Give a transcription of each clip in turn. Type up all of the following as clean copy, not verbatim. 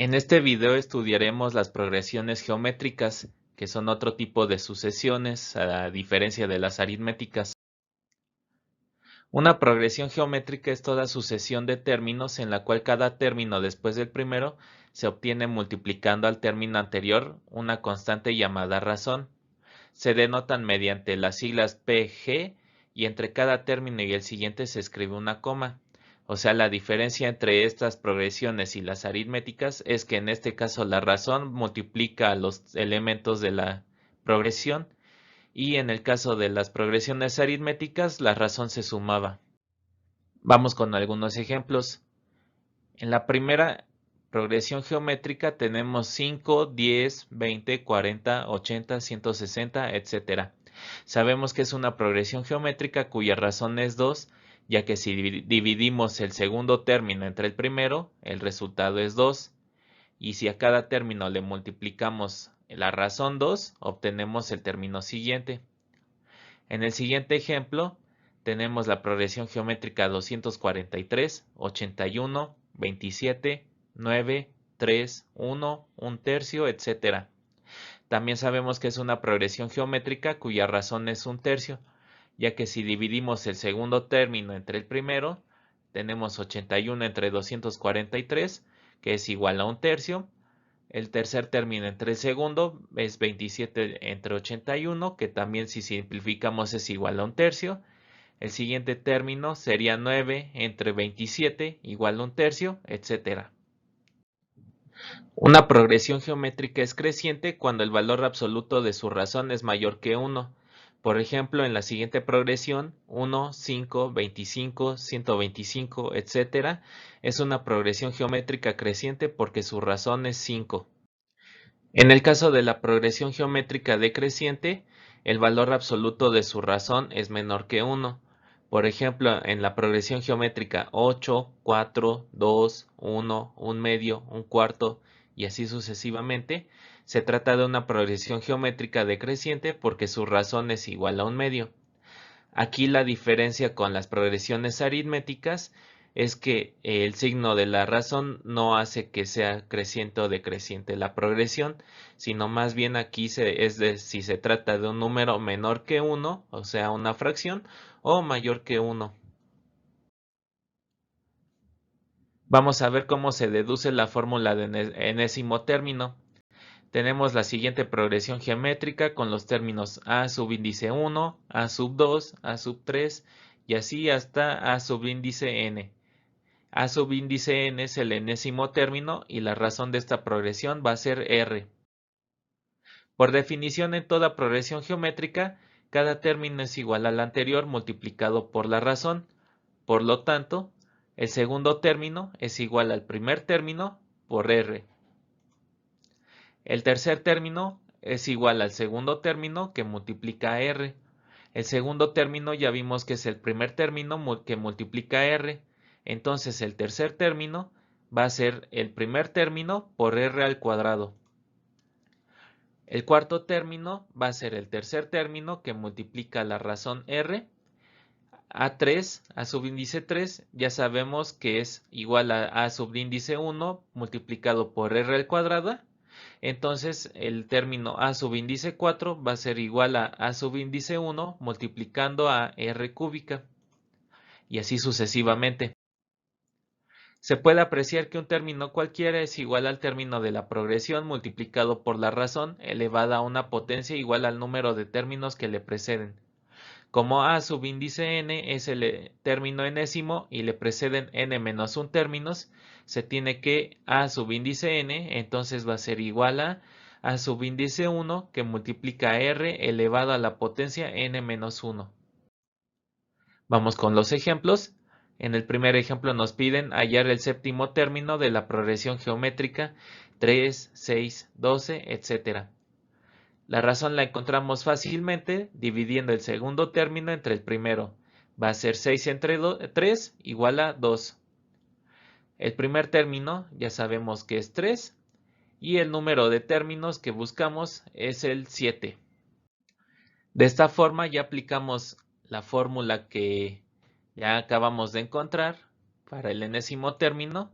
En este video estudiaremos las progresiones geométricas, que son otro tipo de sucesiones a diferencia de las aritméticas. Una progresión geométrica es toda sucesión de términos en la cual cada término después del primero se obtiene multiplicando al término anterior una constante llamada razón. Se denotan mediante las siglas P, G y entre cada término y el siguiente se escribe una coma. O sea, la diferencia entre estas progresiones y las aritméticas es que en este caso la razón multiplica a los elementos de la progresión y en el caso de las progresiones aritméticas la razón se sumaba. Vamos con algunos ejemplos. En la primera progresión geométrica tenemos 5, 10, 20, 40, 80, 160, etc. Sabemos que es una progresión geométrica cuya razón es 2, ya que si dividimos el segundo término entre el primero, el resultado es 2. Y si a cada término le multiplicamos la razón 2, obtenemos el término siguiente. En el siguiente ejemplo, tenemos la progresión geométrica 243, 81, 27, 9, 3, 1, 1 tercio, etc. También sabemos que es una progresión geométrica cuya razón es 1 tercio, ya que si dividimos el segundo término entre el primero, tenemos 81 entre 243, que es igual a 1 tercio. El tercer término entre el segundo es 27 entre 81, que también si simplificamos es igual a 1 tercio. El siguiente término sería 9 entre 27 igual a 1 tercio, etc. Una progresión geométrica es creciente cuando el valor absoluto de su razón es mayor que 1. Por ejemplo, en la siguiente progresión, 1, 5, 25, 125, etc. es una progresión geométrica creciente porque su razón es 5. En el caso de la progresión geométrica decreciente, el valor absoluto de su razón es menor que 1. Por ejemplo, en la progresión geométrica 8, 4, 2, 1, 1 medio, 1 cuarto y así sucesivamente, se trata de una progresión geométrica decreciente porque su razón es igual a 1 medio. Aquí la diferencia con las progresiones aritméticas es que el signo de la razón no hace que sea creciente o decreciente la progresión, sino más bien aquí si se trata de un número menor que 1, o sea una fracción, o mayor que 1. Vamos a ver cómo se deduce la fórmula de enésimo término. Tenemos la siguiente progresión geométrica con los términos a subíndice 1, a sub 2, a sub 3 y así hasta a subíndice n. A subíndice n es el enésimo término y la razón de esta progresión va a ser r. Por definición, en toda progresión geométrica, cada término es igual al anterior multiplicado por la razón. Por lo tanto, el segundo término es igual al primer término por r. El tercer término es igual al segundo término que multiplica r. El segundo término ya vimos que es el primer término que multiplica r. Entonces el tercer término va a ser el primer término por r al cuadrado. El cuarto término va a ser el tercer término que multiplica la razón r. A3, a subíndice 3, ya sabemos que es igual a subíndice 1 multiplicado por r al cuadrado. Entonces el término a subíndice 4 va a ser igual a subíndice 1 multiplicando a r cúbica y así sucesivamente. Se puede apreciar que un término cualquiera es igual al término de la progresión multiplicado por la razón elevada a una potencia igual al número de términos que le preceden. Como a subíndice n es el término enésimo y le preceden n menos 1 términos, se tiene que a subíndice n entonces va a ser igual a subíndice 1 que multiplica r elevado a la potencia n menos 1. Vamos con los ejemplos. En el primer ejemplo nos piden hallar el séptimo término de la progresión geométrica 3, 6, 12, etc. La razón la encontramos fácilmente dividiendo el segundo término entre el primero. Va a ser 6 entre 3 igual a 2. El primer término ya sabemos que es 3 y el número de términos que buscamos es el 7. De esta forma ya aplicamos la fórmula que ya acabamos de encontrar para el enésimo término.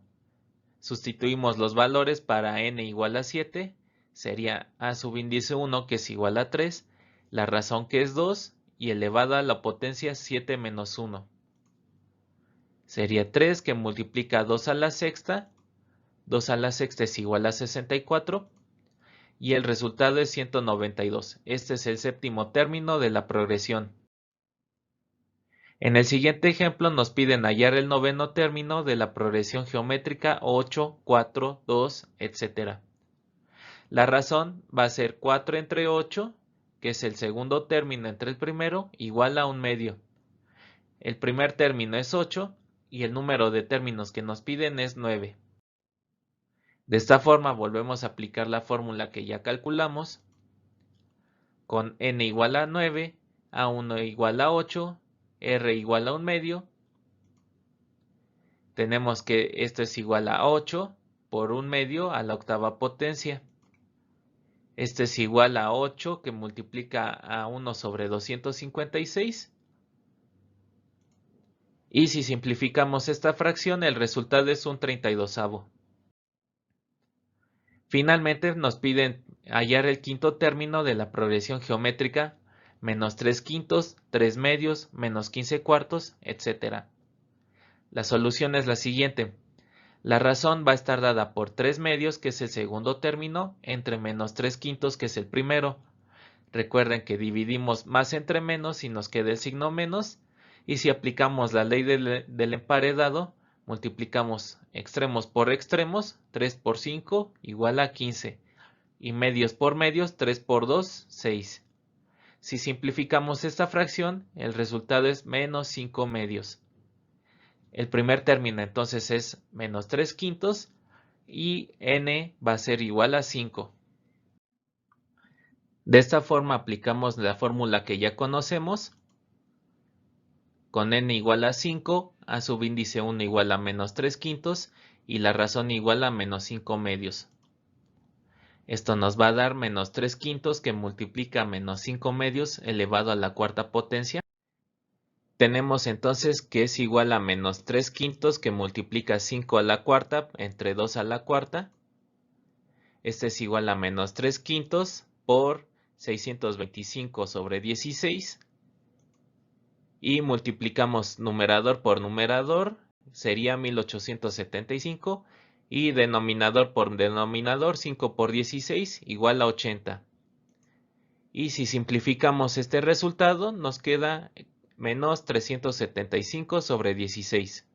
Sustituimos los valores para n igual a 7, sería a subíndice 1 que es igual a 3, la razón que es 2 y elevada a la potencia 7 menos 1. Sería 3 que multiplica 2 a la sexta, 2 a la sexta es igual a 64 y el resultado es 192. Este es el séptimo término de la progresión. En el siguiente ejemplo nos piden hallar el noveno término de la progresión geométrica 8, 4, 2, etc. La razón va a ser 4 entre 8, que es el segundo término entre el primero, igual a un medio. El primer término es 8 y el número de términos que nos piden es 9. De esta forma volvemos a aplicar la fórmula que ya calculamos, con n igual a 9, a1 igual a 8, r igual a un medio. Tenemos que esto es igual a 8 por un medio a la octava potencia. Esto es igual a 8 que multiplica a 1 sobre 256. Y si simplificamos esta fracción, el resultado es un 32avo. Finalmente nos piden hallar el quinto término de la progresión geométrica menos 3 quintos, 3 medios, menos 15 cuartos, etc. La solución es la siguiente. La razón va a estar dada por 3 medios, que es el segundo término, entre menos 3 quintos, que es el primero. Recuerden que dividimos más entre menos y nos queda el signo menos. Y si aplicamos la ley del emparedado, multiplicamos extremos por extremos, 3 por 5 igual a 15. Y medios por medios, 3 por 2, 6. Si simplificamos esta fracción, el resultado es menos 5 medios. El primer término entonces es menos 3 quintos y n va a ser igual a 5. De esta forma aplicamos la fórmula que ya conocemos. Con n igual a 5, a subíndice 1 igual a menos 3 quintos y la razón igual a menos 5 medios. Esto nos va a dar menos 3 quintos que multiplica menos 5 medios elevado a la cuarta potencia. Tenemos entonces que es igual a menos 3 quintos que multiplica 5 a la cuarta entre 2 a la cuarta. Este es igual a menos 3 quintos por 625 sobre 16. Y multiplicamos numerador por numerador, sería 1875. Y denominador por denominador, 5 por 16 igual a 80. Y si simplificamos este resultado, nos queda menos 375 sobre 16.